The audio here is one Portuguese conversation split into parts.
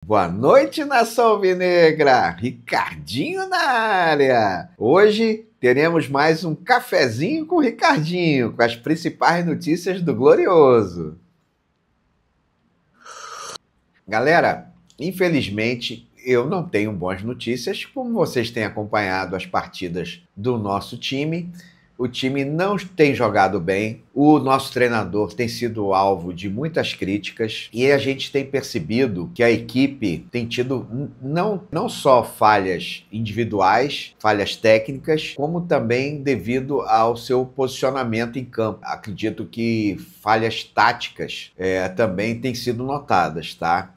Boa noite, nação alvinegra! Ricardinho na área! Hoje teremos mais um cafezinho com o Ricardinho, com as principais notícias do Glorioso. Galera, infelizmente eu não tenho boas notícias, como vocês têm acompanhado as partidas do nosso time. O time não tem jogado bem, o nosso treinador tem sido alvo de muitas críticas e a gente tem percebido que a equipe tem tido não só falhas individuais, falhas técnicas, como também devido ao seu posicionamento em campo. Acredito que falhas táticas também têm sido notadas, tá?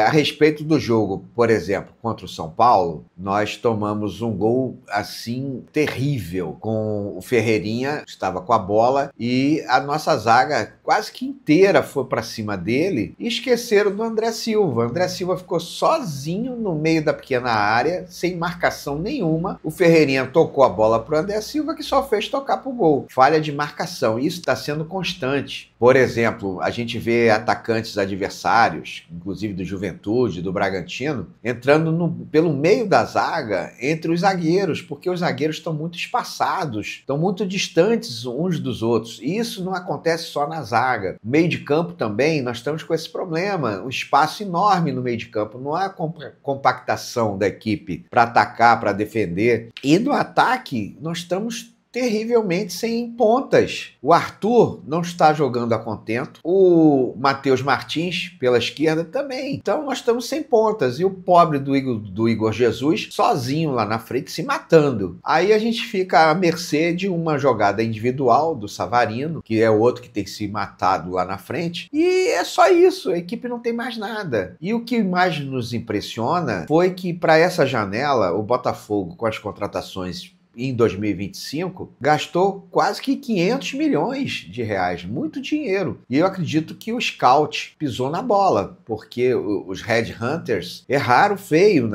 A respeito do jogo, por exemplo, contra o São Paulo, nós tomamos um gol assim terrível com o Ferreirinha, estava com a bola e a nossa zaga quase que inteira foi para cima dele e esqueceram do André Silva. O André Silva ficou sozinho no meio da pequena área, sem marcação nenhuma. O Ferreirinha tocou a bola para o André Silva, que só fez tocar para o gol. Falha de marcação. Isso está sendo constante. Por exemplo, a gente vê atacantes adversários, inclusive do Juventude, do Bragantino, entrando pelo meio da zaga entre os zagueiros, porque os zagueiros estão muito espaçados, estão muito distantes uns dos outros. E isso não acontece só na zaga. No meio de campo também, nós estamos com esse problema, um espaço enorme no meio de campo, não há compactação da equipe para atacar, para defender. E no ataque, nós estamos terrivelmente sem pontas. O Arthur não está jogando a contento. O Matheus Martins, pela esquerda, também. Então nós estamos sem pontas. E o pobre do Igor Jesus, sozinho lá na frente, se matando. Aí a gente fica à mercê de uma jogada individual do Savarino, que é o outro que tem se matado lá na frente. E é só isso. A equipe não tem mais nada. E o que mais nos impressiona foi que, para essa janela, o Botafogo, com as contratações em 2025, gastou quase que 500 milhões de reais, muito dinheiro. E eu acredito que o scout pisou na bola, porque os headhunters erraram feio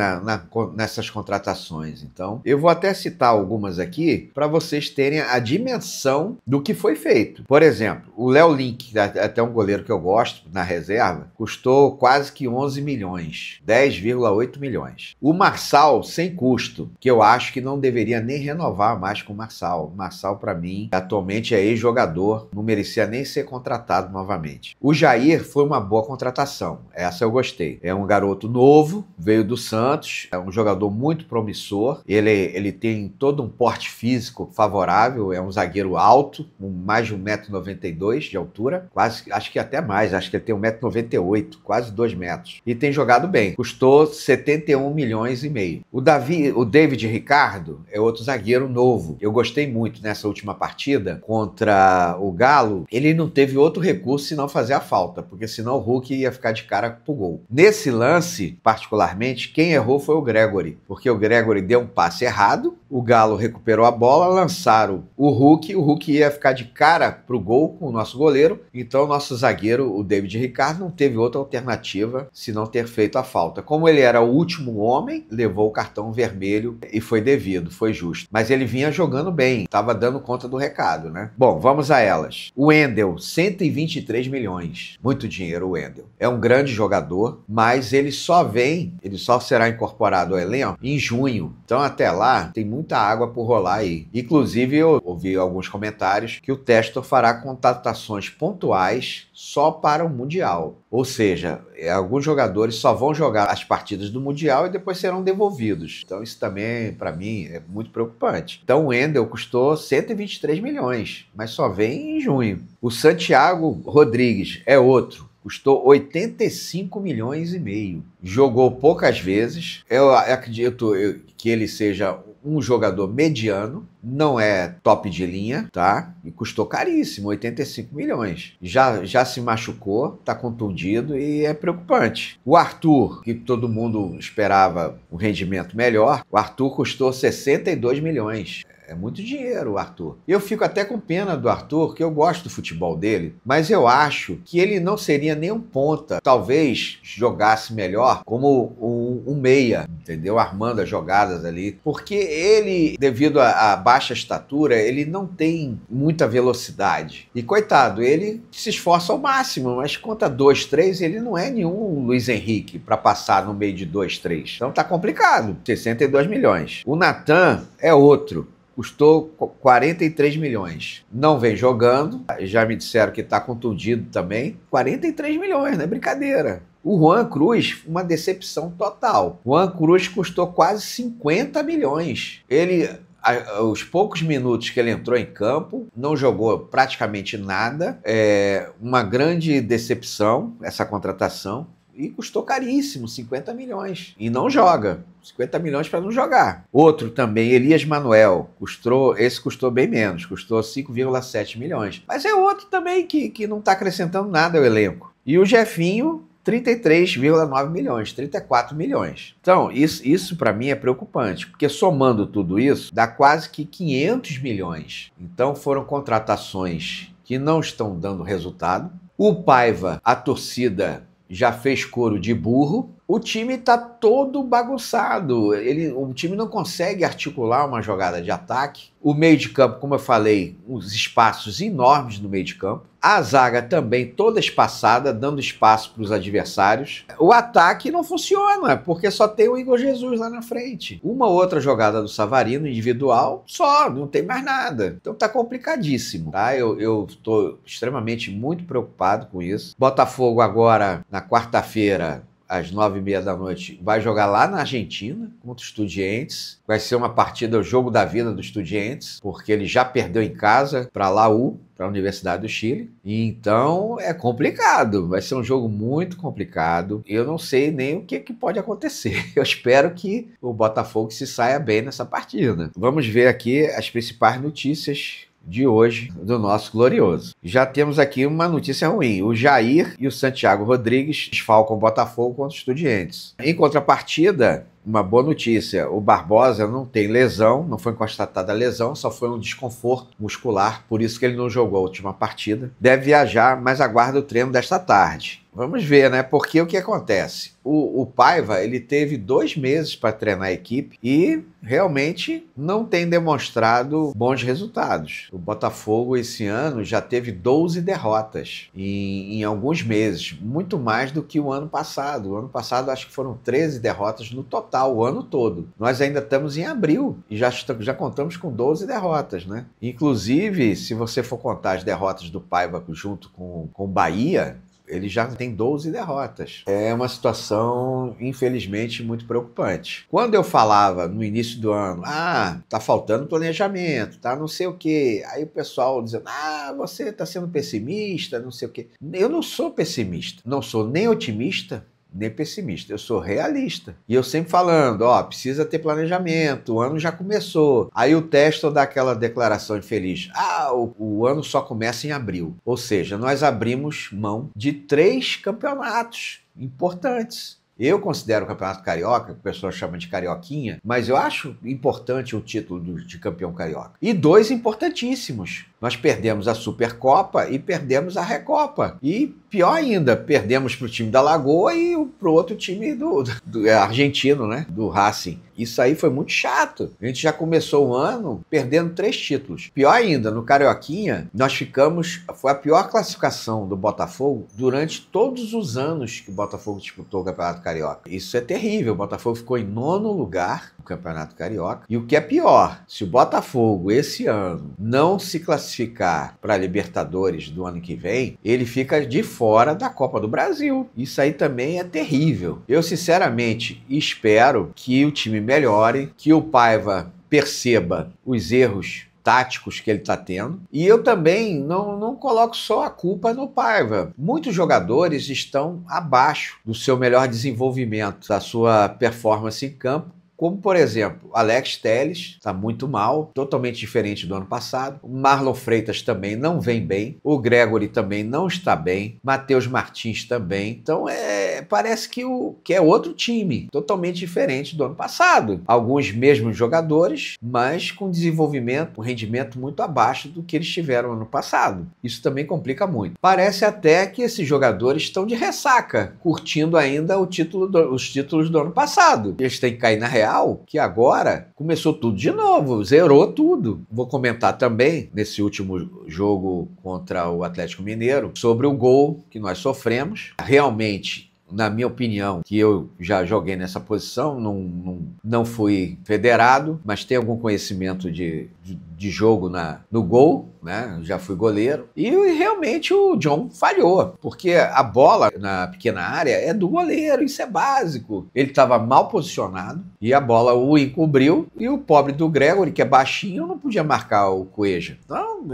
nessas contratações. Então, eu vou até citar algumas aqui para vocês terem a dimensão do que foi feito. Por exemplo, o Léo Link, até um goleiro que eu gosto, na reserva, custou quase que 11 milhões, 10,8 milhões. O Marçal, sem custo, que eu acho que não deveria nem renovar mais com o Marçal. O Marçal, para mim, atualmente é ex-jogador, não merecia nem ser contratado novamente. O Jair foi uma boa contratação, essa eu gostei. É um garoto novo, veio do Santos, é um jogador muito promissor, ele tem todo um porte físico favorável, é um zagueiro alto, com mais de 1,92 m de altura, quase, acho que até mais, acho que ele tem 1,98 m, quase 2 metros. E tem jogado bem, custou 71 milhões e meio. O David Ricardo é outro zagueiro novo. Eu gostei muito nessa última partida contra o Galo. Ele não teve outro recurso senão fazer a falta, porque senão o Hulk ia ficar de cara pro gol. Nesse lance, particularmente, quem errou foi o Gregory, porque o Gregory deu um passe errado, o Galo recuperou a bola, lançaram o Hulk ia ficar de cara pro gol com o nosso goleiro, então o nosso zagueiro, o David Ricardo, não teve outra alternativa senão ter feito a falta. Como ele era o último homem, levou o cartão vermelho e foi devido, foi justo. Mas ele vinha jogando bem, estava dando conta do recado, né? Bom, vamos a elas. O Wendel, 123 milhões. Muito dinheiro o Wendel. É um grande jogador, mas ele só será incorporado ao elenco em junho. Então até lá tem muita água por rolar aí. Inclusive eu ouvi alguns comentários que o Testor fará contratações pontuais só para o Mundial. Ou seja, alguns jogadores só vão jogar as partidas do Mundial e depois serão devolvidos. Então isso também, para mim, é muito preocupante. Então o Wendel custou 123 milhões, mas só vem em junho. O Santiago Rodrigues é outro. Custou 85 milhões e meio. Jogou poucas vezes. Eu acredito que ele seja um jogador mediano, não é top de linha, tá? E custou caríssimo, 85 milhões. Já se machucou, tá contundido e é preocupante. O Arthur, que todo mundo esperava um rendimento melhor, o Arthur custou 62 milhões. É muito dinheiro, o Arthur. Eu fico até com pena do Arthur, que eu gosto do futebol dele, mas eu acho que ele não seria nem um ponta. Talvez jogasse melhor como um meia, entendeu? Armando as jogadas ali. Porque ele, devido à baixa estatura, ele não tem muita velocidade. E coitado, ele se esforça ao máximo, mas contra 2-3, ele não é nenhum Luiz Henrique para passar no meio de 2-3. Então tá complicado. 62 milhões. O Natan é outro. Custou 43 milhões. Não vem jogando. Já me disseram que está contundido também. 43 milhões, não é brincadeira. O Juan Cruz, uma decepção total. O Juan Cruz custou quase 50 milhões. Os poucos minutos que ele entrou em campo, não jogou praticamente nada. É uma grande decepção essa contratação. E custou caríssimo, 50 milhões. E não joga. 50 milhões para não jogar. Outro também, Elias Manuel. Esse custou bem menos. Custou 5,7 milhões. Mas é outro também que não está acrescentando nada ao elenco. E o Jefinho, 33,9 milhões. 34 milhões. Então, isso para mim é preocupante. Porque somando tudo isso, dá quase que 500 milhões. Então foram contratações que não estão dando resultado. O Paiva, a torcida já fez coro de burro. O time está todo bagunçado. O time não consegue articular uma jogada de ataque. O meio de campo, como eu falei, os espaços enormes no meio de campo. A zaga também toda espaçada, dando espaço para os adversários. O ataque não funciona, porque só tem o Igor Jesus lá na frente. Uma outra jogada do Savarino, individual, só, não tem mais nada. Então tá complicadíssimo, tá? Eu estou extremamente muito preocupado com isso. Botafogo agora, na quarta-feira, às 9h30 da noite, vai jogar lá na Argentina contra o Estudiantes. Vai ser uma partida, o jogo da vida do Estudiantes, porque ele já perdeu em casa para a Laú, para a Universidade do Chile. E então é complicado, vai ser um jogo muito complicado. Eu não sei nem o que pode acontecer. Eu espero que o Botafogo se saia bem nessa partida. Vamos ver aqui as principais notícias de hoje do nosso glorioso. Já temos aqui uma notícia ruim. O Jair e o Santiago Rodrigues desfalcam o Botafogo contra os Estudiantes. Em contrapartida, uma boa notícia, o Barbosa não tem lesão, não foi constatada lesão, só foi um desconforto muscular, por isso que ele não jogou a última partida. Deve viajar, mas aguarda o treino desta tarde. Vamos ver, né? Porque o que acontece? O Paiva, ele teve 2 meses para treinar a equipe e realmente não tem demonstrado bons resultados. O Botafogo esse ano já teve 12 derrotas em alguns meses, muito mais do que o ano passado. O ano passado acho que foram 13 derrotas no total, o ano todo. Nós ainda estamos em abril e já contamos com 12 derrotas, né? Inclusive, se você for contar as derrotas do Paiva junto com o Bahia, ele já tem 12 derrotas. É uma situação, infelizmente, muito preocupante. Quando eu falava no início do ano, tá faltando planejamento, tá não sei o quê. Aí o pessoal dizendo, você tá sendo pessimista, não sei o quê. Eu não sou pessimista, não sou nem otimista, nem pessimista, eu sou realista. E eu sempre falando, precisa ter planejamento, o ano já começou. Aí o Testor dá aquela declaração infeliz, o ano só começa em abril. Ou seja, nós abrimos mão de 3 campeonatos importantes. Eu considero o Campeonato Carioca, que o pessoal chama de Carioquinha, mas eu acho importante o título de campeão carioca. E 2 importantíssimos. Nós perdemos a Supercopa e perdemos a Recopa. E pior ainda, perdemos para o time da Lagoa e para o outro time do argentino, né? Do Racing. Isso aí foi muito chato. A gente já começou o ano perdendo 3 títulos. Pior ainda, no Carioquinha, foi a pior classificação do Botafogo durante todos os anos que o Botafogo disputou o Campeonato Carioca. Isso é terrível. O Botafogo ficou em 9º lugar no Campeonato Carioca. E o que é pior, se o Botafogo esse ano não se classificar para a Libertadores do ano que vem, ele fica de fora da Copa do Brasil. Isso aí também é terrível. Eu, sinceramente, espero que o time melhore, que o Paiva perceba os erros táticos que ele está tendo. E eu também não coloco só a culpa no Paiva. Muitos jogadores estão abaixo do seu melhor desenvolvimento, da sua performance em campo. Como, por exemplo, Alex Telles está muito mal, totalmente diferente do ano passado. O Marlon Freitas também não vem bem. O Gregory também não está bem. Matheus Martins também. Então é parece que é outro time, totalmente diferente do ano passado. Alguns mesmos jogadores, mas com desenvolvimento, um rendimento muito abaixo do que eles tiveram ano passado. Isso também complica muito. Parece até que esses jogadores estão de ressaca, curtindo ainda os títulos do ano passado. Eles têm que cair na real, que agora começou tudo de novo, zerou tudo. Vou comentar também, nesse último jogo contra o Atlético Mineiro, sobre o gol que nós sofremos. Realmente, na minha opinião, que eu já joguei nessa posição, não fui federado, mas tenho algum conhecimento de jogo no gol, né? Já fui goleiro. E realmente o John falhou, porque a bola na pequena área é do goleiro, isso é básico. Ele estava mal posicionado e a bola o encobriu, e o pobre do Gregory, que é baixinho, não podia marcar o Cueja. Então,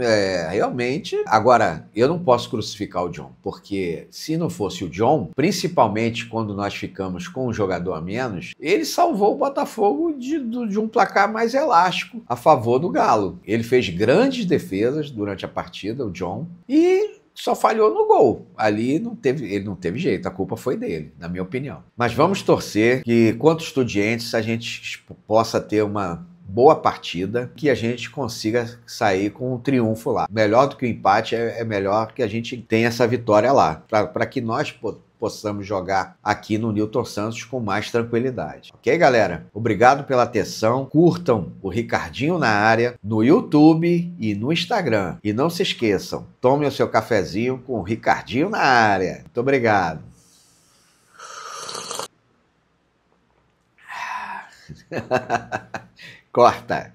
realmente... Agora, eu não posso crucificar o John, porque se não fosse o John, principalmente quando nós ficamos com um jogador a menos, ele salvou o Botafogo de um placar mais elástico a favor do Galo. Ele fez grandes defesas durante a partida, o John, e só falhou no gol. Ali ele não teve jeito, a culpa foi dele, na minha opinião. Mas vamos torcer que, quanto Estudiantes, a gente possa ter uma boa partida, que a gente consiga sair com um triunfo lá. Melhor do que o empate, é melhor que a gente tenha essa vitória lá, para que nós possamos jogar aqui no Newton Santos com mais tranquilidade. Ok, galera? Obrigado pela atenção. Curtam o Ricardinho na Área no YouTube e no Instagram. E não se esqueçam, tomem o seu cafezinho com o Ricardinho na Área. Muito obrigado. Corta.